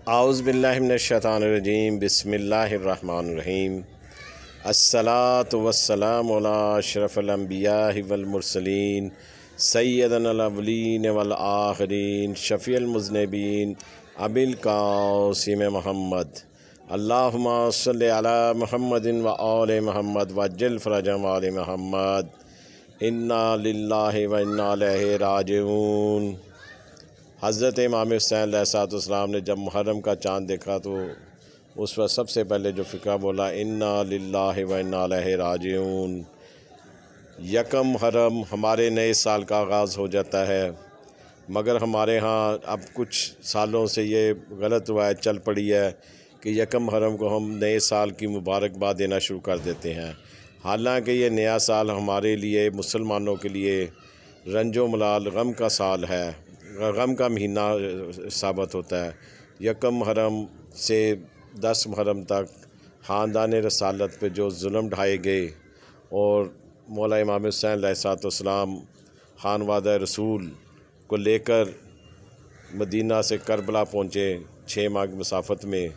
اعوذ باللہ من الشیطان الرجیم، بسم اللہ الرحمن الرحیم۔ الصلاۃ والسلام علی اشرف الانبیاء والمرسلین سیدنا الاولین والآخرین شفیع المذنبین ابی القاسم محمد، اللہم صلی علی محمد وآل محمد وعجل فرجهم وآل محمد، انا للہ وانا الیہ راجعون۔ حضرت امام حسین علیہ السلام نے جب محرم کا چاند دیکھا تو اس وقت سب سے پہلے جو فقرہ بولا، انا للہ وانا الیہ راجعون۔ یکم محرم ہمارے نئے سال کا آغاز ہو جاتا ہے، مگر ہمارے ہاں اب کچھ سالوں سے یہ غلط روایت چل پڑی ہے کہ یکم محرم کو ہم نئے سال کی مبارکباد دینا شروع کر دیتے ہیں، حالانکہ یہ نیا سال ہمارے لیے مسلمانوں کے لیے رنج و ملال غم کا سال ہے، غم کا مہینہ ثابت ہوتا ہے۔ یکم محرم سے 10 محرم تک خاندان رسالت پہ جو ظلم ڈھائے گئے اور مولا امام حسین علیہ السلام خانوادہ رسول کو لے کر مدینہ سے کربلا پہنچے 6 ماہ کی مسافت میں،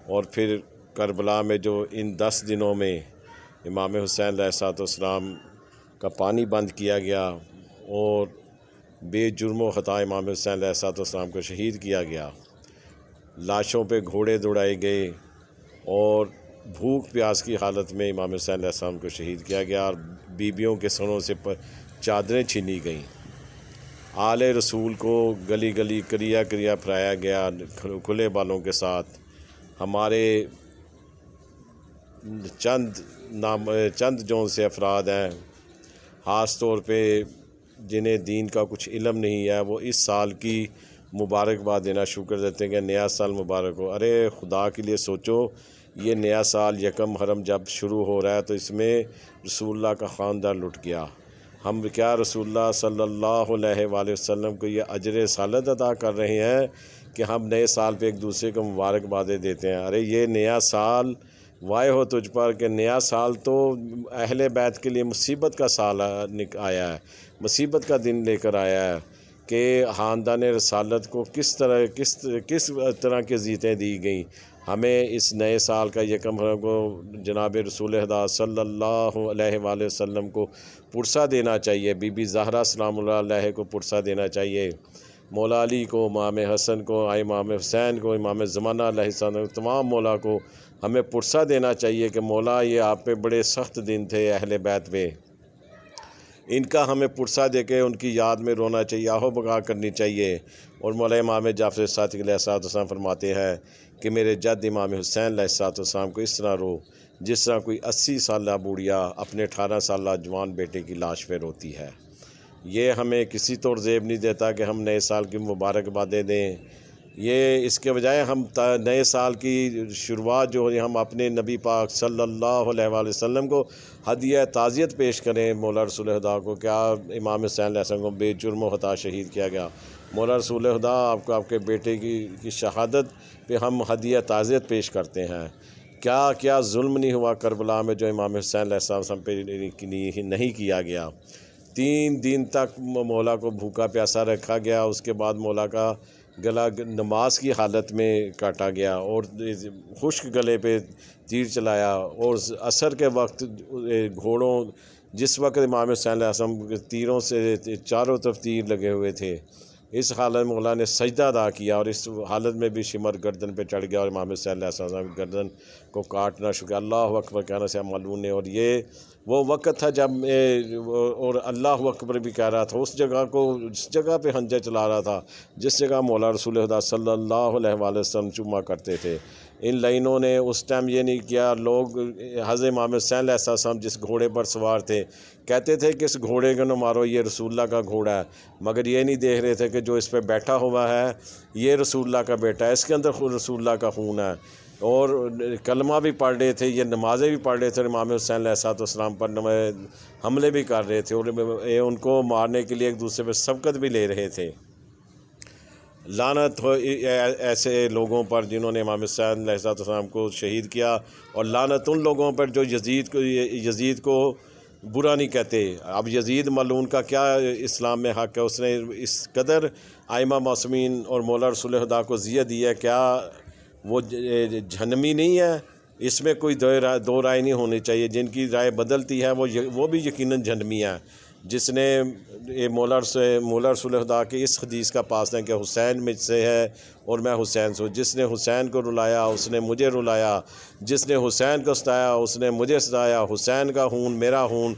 اور پھر کربلا میں جو ان 10 دنوں میں امام حسین علیہ السلام کا پانی بند کیا گیا اور بے جرم و خطا امام حسین علیہ السلام کو شہید کیا گیا، لاشوں پہ گھوڑے دوڑائے گئے اور بھوک پیاس کی حالت میں امام حسین علیہ السلام کو شہید کیا گیا، اور بیویوں کے سروں سے چادریں چھینی گئیں، آل رسول کو گلی گلی کریا کریا پھرایا گیا کھلے بالوں کے ساتھ۔ ہمارے چند جو سے افراد ہیں، خاص طور پہ جنہیں دین کا کچھ علم نہیں ہے، وہ اس سال کی مبارکباد دینا شروع کر دیتے ہیں کہ نیا سال مبارک ہو۔ ارے خدا کے لیے سوچو، یہ نیا سال یکم محرم جب شروع ہو رہا ہے تو اس میں رسول اللہ کا خاندان لٹ گیا، ہم کیا رسول اللہ صلی اللہ علیہ وآلہ وسلم کو یہ اجر رسالت ادا کر رہے ہیں کہ ہم نئے سال پہ ایک دوسرے کو مبارکبادیں دیتے ہیں۔ ارے یہ نیا سال وائے ہو تجھ پر کہ نیا سال تو اہل بیت کے لیے مصیبت کا سال آیا ہے، مصیبت کا دن لے کر آیا ہے کہ خاندان رسالت کو کس طرح کی اذیتیں دی گئیں۔ ہمیں اس نئے سال کا یکم محرم کو جناب رسول خدا صلی اللہ علیہ وآلہ وسلم کو پرسہ دینا چاہیے، بی بی زہرا سلام اللہ علیہ کو پرسہ دینا چاہیے، مولا علی کو، امام حسن کو، امام حسین کو، امام زمانہ علیہ السلام، تمام مولا کو ہمیں پرسہ دینا چاہیے کہ مولا یہ آپ پہ بڑے سخت دن تھے اہل بیت پہ، ان کا ہمیں پرسہ دے کے ان کی یاد میں رونا چاہیے، آہو بگا کرنی چاہیے۔ اور مولا امام جعفر صادق علیہ السلام فرماتے ہیں کہ میرے جد امام حسین علیہ السلام کو اس طرح رو جس طرح کوئی 80 سالہ بوڑھیا اپنے 18 سالہ جوان بیٹے کی لاش پہ روتی ہے۔ یہ ہمیں کسی طور زیب نہیں دیتا کہ ہم نئے سال کی مبارکبادیں دیں، یہ اس کے بجائے ہم نئے سال کی شروعات جو ہے ہم اپنے نبی پاک صلی اللہ علیہ وآلہ وسلم کو ہدیہ تعزیت پیش کریں مولا رسول خدا کو، کیا امام حسین علیہ السلام کو بے جرم و خطا شہید کیا گیا، مولا رسول خدا آپ کو آپ کے بیٹے کی شہادت پہ ہم ہدیہ تعزیت پیش کرتے ہیں۔ کیا ظلم نہیں ہوا کربلا میں جو امام حسین علیہ السلام پہ نہیں کیا گیا۔ 3 دن تک مولا کو بھوکا پیاسا رکھا گیا، اس کے بعد مولا کا گلا نماز کی حالت میں کاٹا گیا اور خشک گلے پہ تیر چلایا، اور عصر کے وقت گھوڑوں جس وقت امام حسین علیہ السلام تیروں سے چاروں طرف تیر لگے ہوئے تھے، اس حالت میں مولا نے سجدہ ادا کیا، اور اس حالت میں بھی شمر گردن پہ چڑھ گیا اور امام حسین علیہ السلام کی گردن کو کاٹنا شروع کیا، اللہ اکبر کہنا سے معلوم ہے۔ اور یہ وہ وقت تھا جب اور اللہ اکبر بھی کہہ رہا تھا، اس جگہ پہ خنجر چلا رہا تھا جس جگہ مولا رسول خدا صلی اللہ علیہ وآلہ وسلم چوما کرتے تھے۔ ان لائنوں نے اس ٹائم یہ نہیں کیا، لوگ حضرت امام حسین علیہ السلام جس گھوڑے پر سوار تھے کہتے تھے کہ اس گھوڑے کو نہ مارو، یہ رسول اللہ کا گھوڑا ہے، مگر یہ نہیں دیکھ رہے تھے کہ جو اس پہ بیٹھا ہوا ہے یہ رسول اللہ کا بیٹا ہے، اس کے اندر رسول اللہ کا خون ہے۔ اور کلمہ بھی پڑھ رہے تھے، یہ نمازیں بھی پڑھ رہے تھے، امام حسین علیہ السلام پر حملے بھی کر رہے تھے اور ان کو مارنے کے لیے ایک دوسرے پہ سبقت بھی لے رہے تھے۔ لعنت ہو ایسے لوگوں پر جنہوں نے امام حسین علیہ السلام کو شہید کیا، اور لعنت ان لوگوں پر جو یزید کو برا نہیں کہتے۔ اب یزید ملعون کا کیا اسلام میں حق ہے، اس نے اس قدر ائمہ معصومین اور مولا رسول خدا کو اذیت دی ہے، کیا وہ جہنمی نہیں ہے، اس میں کوئی دو رائے نہیں ہونی چاہیے۔ جن کی رائے بدلتی ہے وہ بھی یقیناً جہنمی ہے۔ جس نے مولا رسول خدا کی اس حدیث کا پاس ہے کہ حسین مجھ سے ہے اور میں حسین سے ہوں، جس نے حسین کو رلایا اس نے مجھے رلایا، جس نے حسین کو ستایا اس نے مجھے ستایا، حسین کا خون میرا خون،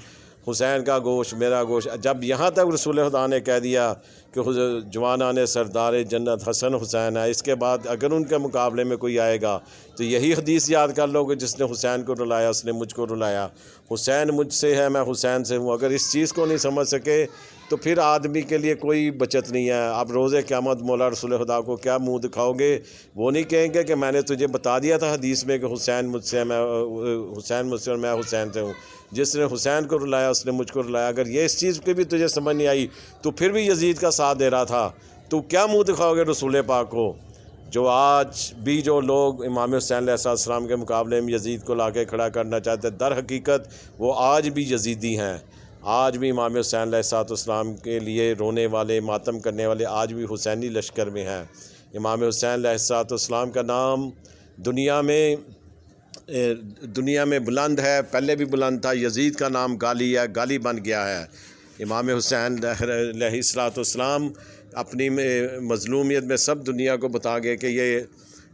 حسین کا گوشت میرا گوشت۔ جب یہاں تک رسول خدا نے کہہ دیا کہ جوانان سردار جنت حسن حسین ہے، اس کے بعد اگر ان کے مقابلے میں کوئی آئے گا تو یہی حدیث یاد کر لو کہ جس نے حسین کو رلایا اس نے مجھ کو رلایا، حسین مجھ سے ہے میں حسین سے ہوں۔ اگر اس چیز کو نہیں سمجھ سکے تو پھر آدمی کے لیے کوئی بچت نہیں ہے۔ اب روز قیامت مولا رسول خدا کو کیا منہ دکھاؤ گے؟ وہ نہیں کہیں گے کہ میں نے تجھے بتا دیا تھا حدیث میں کہ حسین مجھ سے ہے حسین مجھ سے اور میں حسین سے ہوں، جس نے حسین کو رلایا اس نے مجھ کو رلایا۔ اگر یہ اس چیز کی بھی تجھے سمجھ نہیں آئی تو پھر بھی یزید کا ساتھ دے رہا تھا، تو کیا منہ دکھاؤ گے رسول پاک کو؟ جو آج بھی جو لوگ امام حسین علیہ السلام کے مقابلے میں یزید کو لا کے کھڑا کرنا چاہتے ہیں، در حقیقت وہ آج بھی یزیدی ہیں۔ آج بھی امام حسین علیہ السلام کے لیے رونے والے ماتم کرنے والے آج بھی حسینی لشکر میں ہیں۔ امام حسین علیہ السلام کا نام دنیا میں بلند ہے، پہلے بھی بلند تھا۔ یزید کا نام گالی ہے، گالی بن گیا ہے۔ امام حسین علیہ السلام اپنی مظلومیت میں سب دنیا کو بتا گئے کہ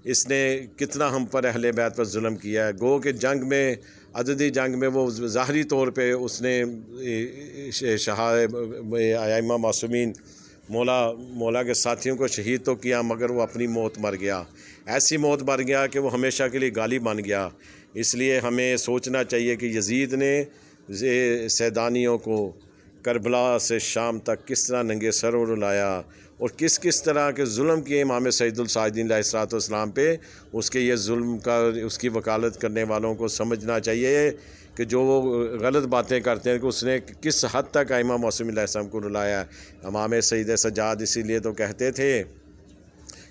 اس نے کتنا ہم پر اہل بیت پر ظلم کیا ہے۔ گو کہ جنگ میں عددی جنگ میں وہ ظاہری طور پہ اس نے ائمہ معصومین مولا کے ساتھیوں کو شہید تو کیا، مگر وہ اپنی موت مر گیا، ایسی موت مر گیا کہ وہ ہمیشہ کے لیے گالی بن گیا۔ اس لیے ہمیں سوچنا چاہیے کہ یزید نے سیدانیوں کو کربلا سے شام تک کس طرح ننگے سروں رلایا اور کس کس طرح کے ظلم کیے امام سید الساجدین علیہ السلام پہ۔ اس کے یہ ظلم کا اس کی وکالت کرنے والوں کو سمجھنا چاہیے کہ جو وہ غلط باتیں کرتے ہیں کہ اس نے کس حد تک ائمہ معصومین علیہ السلام کو رلایا۔ امام سید سجاد اسی لیے تو کہتے تھے،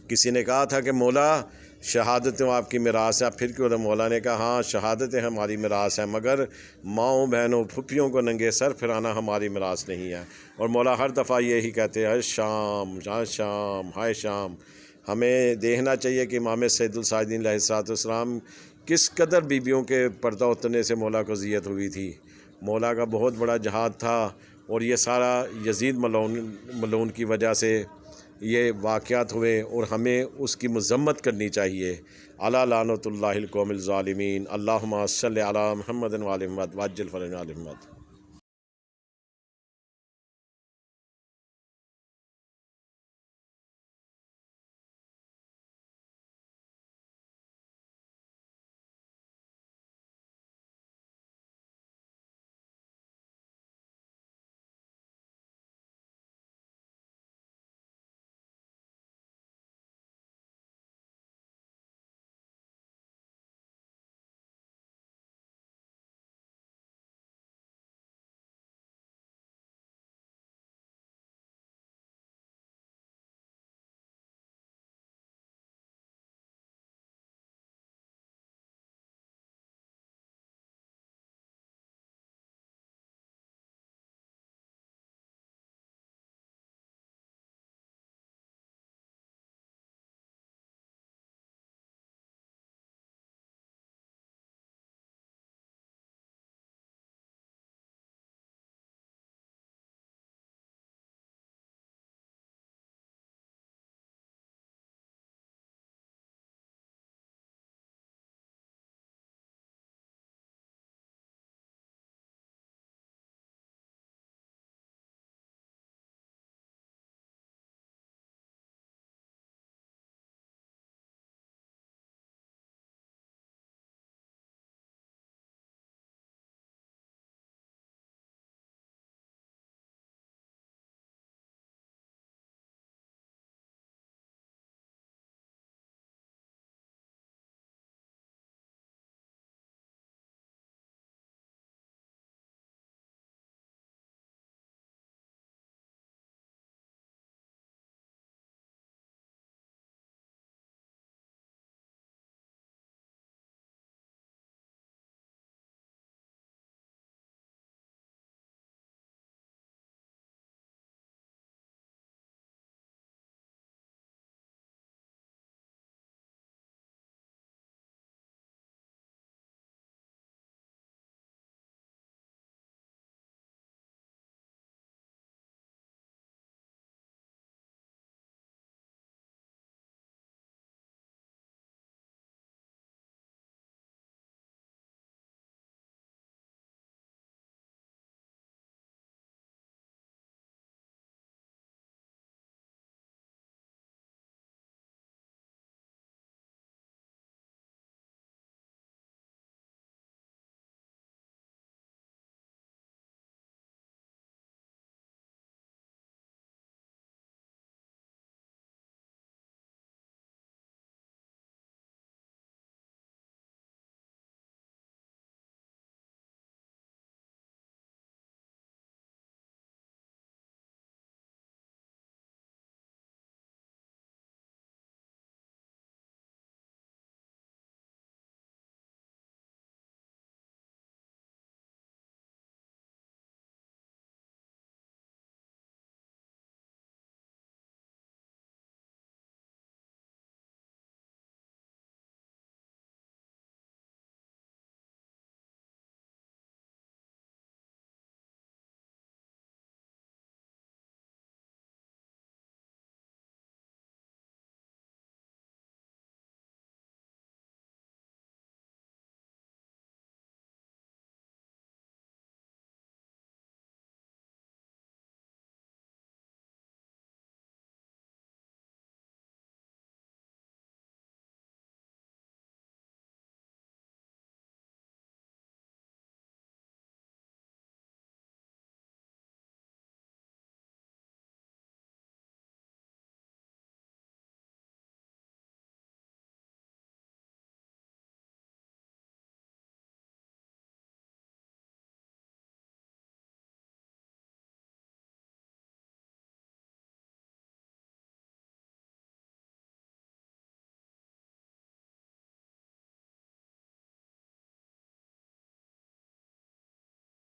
کسی نے کہا تھا کہ مولا شہادتیں آپ کی میراث ہے، پھر کیوں؟ مولا نے کہا ہاں شہادتیں ہماری میراث ہیں، مگر ماؤں بہنوں پھپھیوں کو ننگے سر پھرانا ہماری میراث نہیں ہے۔ اور مولا ہر دفعہ یہی کہتے ہیں، شام ہائے شام ہائے شام۔ ہمیں دیکھنا چاہیے کہ امام سید الساجدین علیہ السلام کس قدر بیویوں کے پردہ اترنے سے مولا کو اذیت ہوئی تھی۔ مولا کا بہت بڑا جہاد تھا اور یہ سارا یزید ملعون کی وجہ سے یہ واقعات ہوئے، اور ہمیں اس کی مذمت کرنی چاہیے۔ الا لعنۃ اللہ القوم الظالمین، اللہم صلی علی محمد و آل محمد وعجل فرجنا آل محمد۔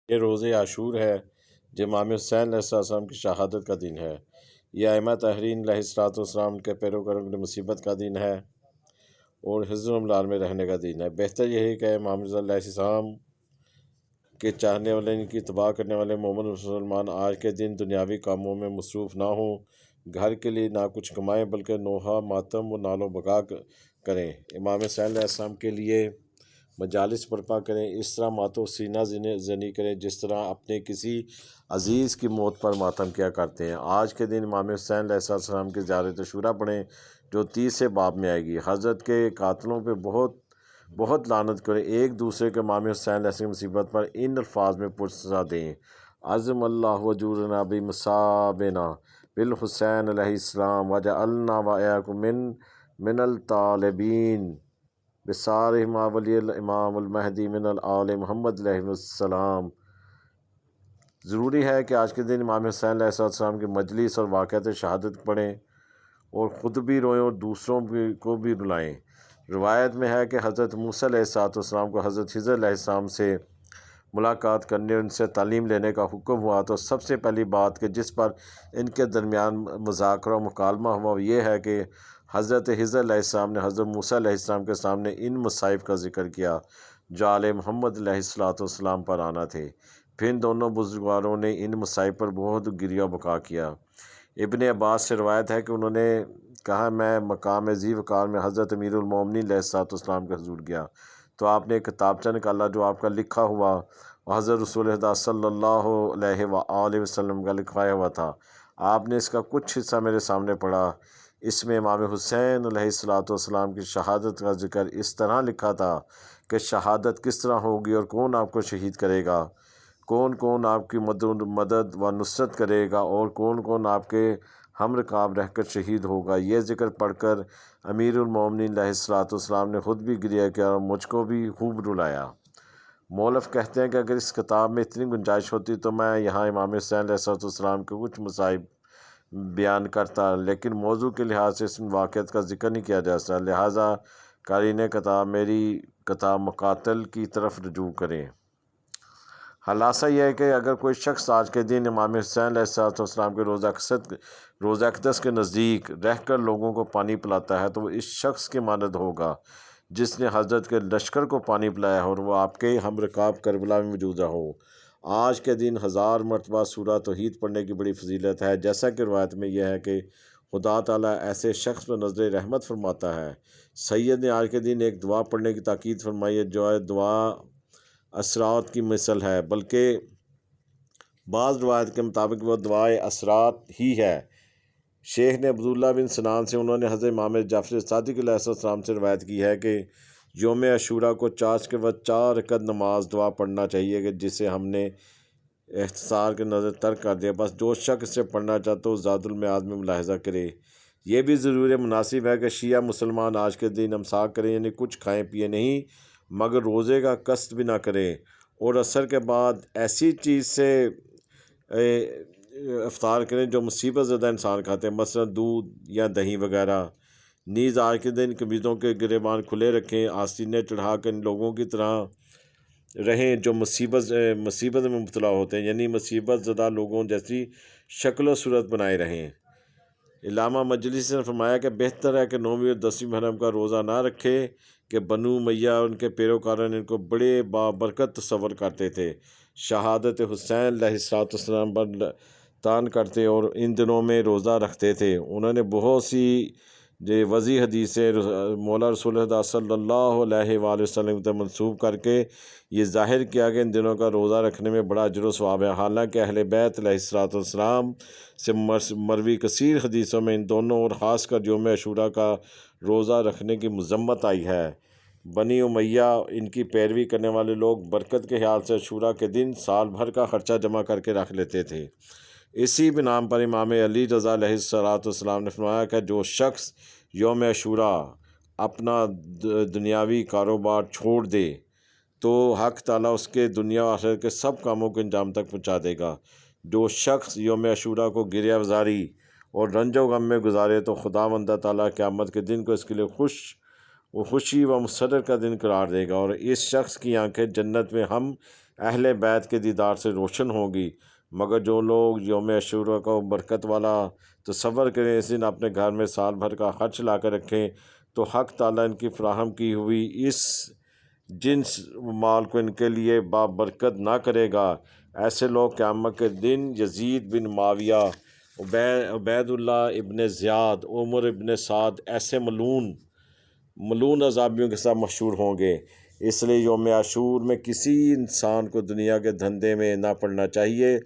یہ روز عاشور ہے جو امام حسین علیہ السلام کی شہادت کا دن ہے۔ یہ ائمہ طاہرین علیہ السلام کے پیروکاروں کے لیے مصیبت کا دن ہے اور حزن و املال میں رہنے کا دن ہے۔ بہتر یہی کہ امام رضا علیہ السلام کے چاہنے والے، ان کی اتباع کرنے والے مومن مسلمان آج کے دن دنیاوی کاموں میں مصروف نہ ہوں، گھر کے لیے نہ کچھ کمائیں بلکہ نوحہ ماتم و نال و بقا کریں، امام حسین علیہ السلام کے لیے مجالس برپا کریں، اس طرح ماتو سینہ زنی کریں جس طرح اپنے کسی عزیز کی موت پر ماتم کیا کرتے ہیں۔ آج کے دن امام حسین علیہ السلام کی زیارت شورا پڑھیں جو 30 باب میں آئے گی۔ حضرت کے قاتلوں پہ بہت لعنت کریں، ایک دوسرے کے امام حسین علیہ السلام کی مصیبت پر ان الفاظ میں پرسہ دیں: عظم اللہ وجورنا بمصابنا بالحسین علیہ السلام وجعلنا وإياكم من الطالبین بصارہما ولی الامام المہدی من الآل محمد علیہ السلام۔ ضروری ہے کہ آج کے دن امام حسین علیہ السلام کی مجلس اور واقعات شہادت پڑھیں اور خود بھی روئیں اور دوسروں کو بھی رلائیں۔ روایت میں ہے کہ حضرت موسیٰ علیہ السلام کو حضرت خضر علیہ السلام سے ملاقات کرنے اور ان سے تعلیم لینے کا حکم ہوا تو سب سے پہلی بات کہ جس پر ان کے درمیان مذاکرہ و مکالمہ ہوا وہ یہ ہے کہ حضرت خضر علیہ السلام نے حضرت موسیٰ علیہ السلام کے سامنے ان مصائب کا ذکر کیا جو آل محمد علیہ السلام پر آنا تھے۔ پھر ان دونوں بزرگواروں نے ان مصائب پر بہت گریہ و بکا کیا۔ ابن عباس سے روایت ہے کہ انہوں نے کہا میں مقام ذی وقار میں حضرت امیر المومنین علیہ السلام کے حضور گیا تو آپ نے ایک کتابچہ نکالا جو آپ کا لکھا ہوا اور حضرت رسول خدا صلی اللہ علیہ وآلہ وسلم کا لکھوایا ہوا تھا۔ آپ نے اس کا کچھ حصہ میرے سامنے پڑھا۔ اس میں امام حسین علیہ السلام کی شہادت کا ذکر اس طرح لکھا تھا کہ شہادت کس طرح ہوگی اور کون آپ کو شہید کرے گا، کون آپ کی مدد و نصرت کرے گا اور کون آپ کے ہم رکاب رہ کر شہید ہوگا۔ یہ ذکر پڑھ کر امیر المومنین علیہ السلام نے خود بھی گریہ کیا اور مجھ کو بھی خوب رلایا۔ مولف کہتے ہیں کہ اگر اس کتاب میں اتنی گنجائش ہوتی تو میں یہاں امام حسین علیہ السلام کے کچھ مصائب بیان کرتا، لیکن موضوع کے لحاظ سے اس واقعات کا ذکر نہیں کیا جا سکتا، لہٰذا قارئین کتاب میری کتاب مقاتل کی طرف رجوع کریں۔ خلاصہ یہ ہے کہ اگر کوئی شخص آج کے دن امام حسین علیہ السلام کے روضہ اقدس کے نزدیک رہ کر لوگوں کو پانی پلاتا ہے تو وہ اس شخص کی مانند ہوگا جس نے حضرت کے لشکر کو پانی پلایا اور وہ آپ کے ہم رکاب کربلا میں موجود ہو۔ آج کے دن 1000 مرتبہ سورہ توحید پڑھنے کی بڑی فضیلت ہے، جیسا کہ روایت میں یہ ہے کہ خدا تعالیٰ ایسے شخص پر نظر رحمت فرماتا ہے۔ سید نے آج کے دن ایک دعا پڑھنے کی تاکید فرمائی ہے جو دعا اسرات کی مثل ہے، بلکہ بعض روایت کے مطابق وہ دعائے اسرات ہی ہے۔ شیخ نے عبداللہ بن سنان سے انہوں نے حضرت امام جعفر صادق علیہ السلام سے روایت کی ہے کہ یوم عاشورہ کو چاش کے وقت 4 رکعت نماز دعا پڑھنا چاہیے کہ جسے ہم نے اختصار کے نظر ترک کر دیا، بس جو شخص سے پڑھنا چاہتا ہو زاد المعاد میں ملاحظہ کرے۔ یہ بھی ضرور مناسب ہے کہ شیعہ مسلمان آج کے دن امساک کریں، یعنی کچھ کھائیں پیے نہیں مگر روزے کا قصد بھی نہ کریں، اور عصر کے بعد ایسی چیز سے افطار کریں جو مصیبت زدہ انسان کھاتے ہیں، مثلا دودھ یا دہی وغیرہ۔ نیز آج کے دن قمیضوں کے گریبان کھلے رکھیں، آستینیں چڑھا کر ان لوگوں کی طرح رہیں جو مصیبت میں مبتلا ہوتے ہیں، یعنی مصیبت زدہ لوگوں جیسی شکل و صورت بنائے رہیں۔ علامہ مجلسی نے فرمایا کہ بہتر ہے کہ 9ویں اور 10ویں محرم کا روزہ نہ رکھے کہ بنو امیہ اور ان کے پیروکاروں ان کو بڑے بابرکت تصور کرتے تھے، شہادت حسین علیہ السلام پر تان کرتے اور ان دنوں میں روزہ رکھتے تھے۔ انہوں نے بہت سی وضیح حدیثیں مولا رسول خدا صلی اللہ علیہ وآلہ وسلم تک منسوب کر کے یہ ظاہر کیا کہ ان دنوں کا روزہ رکھنے میں بڑا اجر و ثواب ہے، حالانکہ اہل بیت علیہ السلام سے مروی کثیر حدیثوں میں ان دونوں اور خاص کر یوم عاشورہ کا روزہ رکھنے کی مذمت آئی ہے۔ بنی امیہ ان کی پیروی کرنے والے لوگ برکت کے خیال سے عاشورہ کے دن سال بھر کا خرچہ جمع کر کے رکھ لیتے تھے۔ اسی بنا پر امام علی رضا علیہ السلام نے فرمایا کہ جو شخص یوم عاشورہ اپنا دنیاوی کاروبار چھوڑ دے تو حق تعالیٰ اس کے دنیا و آخرت کے سب کاموں کو انجام تک پہنچا دے گا۔ جو شخص یوم عاشورہ کو گریہ وزاری اور رنج و غم میں گزارے تو خداوند تعالیٰ قیامت کے دن کو اس کے لیے خوشی و مسرت کا دن قرار دے گا، اور اس شخص کی آنکھیں جنت میں ہم اہل بیت کے دیدار سے روشن ہوگی۔ مگر جو لوگ یوم عاشوراء کو برکت والا تصور کریں، اس دن اپنے گھر میں سال بھر کا خرچ لا کر رکھیں، تو حق تعالیٰ ان کی فراہم کی ہوئی اس جنس مال کو ان کے لیے بابرکت نہ کرے گا۔ ایسے لوگ قیامت کے دن یزید بن معاویہ، عبید اللہ ابن زیاد، عمر ابن سعد ایسے ملعون عذابیوں کے ساتھ مشہور ہوں گے۔ اس لیے یوم عاشور میں کسی انسان کو دنیا کے دھندے میں نہ پڑنا چاہیے،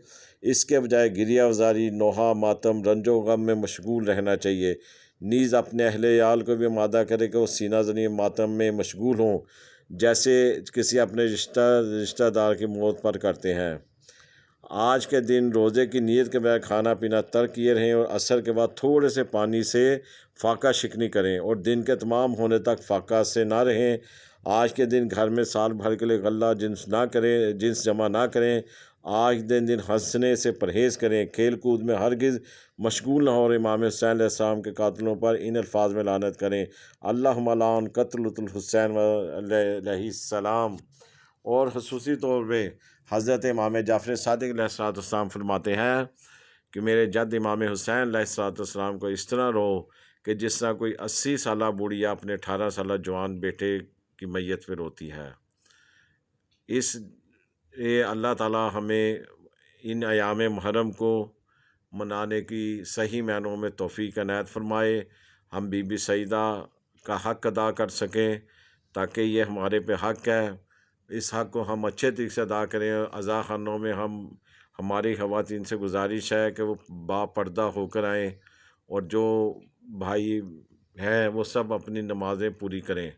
اس کے بجائے گریہ وزاری، نوحہ، ماتم، رنج و غم میں مشغول رہنا چاہیے۔ نیز اپنے اہل عیال کو بھی آمادہ کرے کہ وہ سینہ زنی ماتم میں مشغول ہوں، جیسے کسی اپنے رشتہ دار کی موت پر کرتے ہیں۔ آج کے دن روزے کی نیت کے بغیر کھانا پینا ترک کیے رہیں، اور عصر کے بعد تھوڑے سے پانی سے فاقہ شکنی کریں، اور دن کے تمام ہونے تک فاقہ سے نہ رہیں۔ آج کے دن گھر میں سال بھر کے لیے غلہ جنس جمع نہ کریں۔ آج دن ہنسنے سے پرہیز کریں، کھیل کود میں ہرگز مشغول نہ ہو، اور امام حسین علیہ السلام کے قاتلوں پر ان الفاظ میں لعنت کریں: اللہم لعن قتلۃ الحسین علیہ السلام۔ اور خصوصی طور پہ حضرت امام جعفر صادق علیہ السلام فرماتے ہیں کہ میرے جد امام حسین علیہ السلام کو اس طرح رو کہ جس طرح کوئی 80 سالہ بوڑھیا اپنے 18 سالہ جوان بیٹے کی میت پہ روتی ہے۔ اللہ تعالیٰ ہمیں ان ایام محرم کو منانے کی صحیح معنوں میں توفیق عنایت فرمائے، ہم بی بی سعیدہ کا حق ادا کر سکیں، تاکہ یہ ہمارے پہ حق ہے، اس حق کو ہم اچھے طریقے سے ادا کریں۔ عزا خانوں میں ہماری خواتین سے گزارش ہے کہ وہ با پردہ ہو کر آئیں، اور جو بھائی ہیں وہ سب اپنی نمازیں پوری کریں،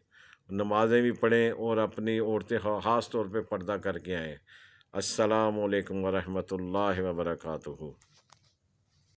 نمازیں بھی پڑھیں، اور اپنی عورتیں خاص طور پہ پردہ کر کے آئیں۔ السلام علیکم ورحمۃ اللہ وبرکاتہ۔